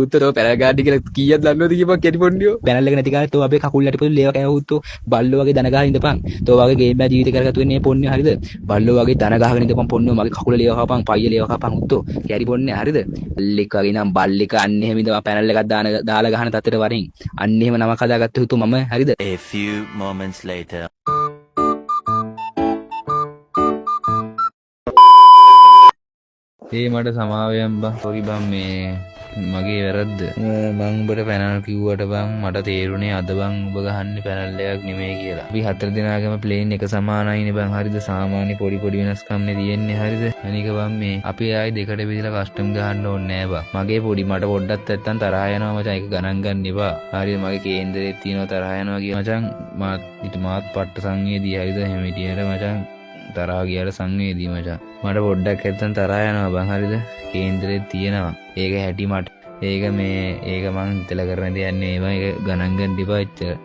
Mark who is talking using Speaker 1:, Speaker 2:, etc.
Speaker 1: උත්තර පැනල් ගාඩි කියලා කීයක් දන්නවද කියපන් කෙටි පොන්නියෝ. පැනල් එක නැති කාලේ තෝ අපේ කකුල් යටිපොළ ලේව කෑවුත්තෝ බල්ලෝ වගේ දන ගහගෙන ඉඳපන්. තෝ වගේ ගේම් එක ජීවිතේ කරගත්තු වෙන්නේ පොන්නියෝ හරිද? බල්ලෝ වගේ දන ගහගෙන ඉඳපන් පොන්නියෝ මගේ කකුල ලේව කපන් පයිය ලේව කපන් උත්තෝ. කැරි පොන්නේ හරිද? බල්ලෙක් වගේ නම් බල්ලෙක් අන්න එහෙම ඉඳපන් පැනල් එකක් දාලා ගහන තත්ත්වෙට වරින්. අන්න එහෙම නමක් හදාගත්තු උත්තෝ මම හරිද?
Speaker 2: A few moments later.
Speaker 1: ඒ මට සමාවයන් බං සෝරි බං මේ මගේ වැරද්ද මං උඹට පැනල් කිව්වට බං මට තේරුණේ අද බං උඹ ගහන්නේ පැනල් එකක් නෙමෙයි කියලා. අපි හතර දෙනාගේම ප්ලේන් එක සමානයිනේ බං හරිද? සාමාන්‍ය පොඩි වෙනස්කම් නේ තියෙන්නේ හරිද? අනික බං මේ අපි ආයි දෙකට බෙදලා කස්ටම් ගහන්න ඕනේ නෑ බං. මගේ පොඩි මට පොඩ්ඩක් නැත්තම් තරහ යනවා මචං. ඒක ගණන් ගන්න එපා. හරිද? මගේ කේන්දරේ තියෙනවා තරහ යනවා කියන මචං. මාත් පට්ට සංවේදී හරිද? එහෙම හිටියට මචං තරහා ගියාට සංවේදී මචං. මට පොඩ්ඩක් නැත්තම් තරහා යනවා බං හරිද? කේන්දරේ තියෙනවා. ඒක හැටි මට. ඒක මං හිතලා කරන දෙයක් නෙවෙයි. ඒක ගණන් ගන්න එපා එච්චර.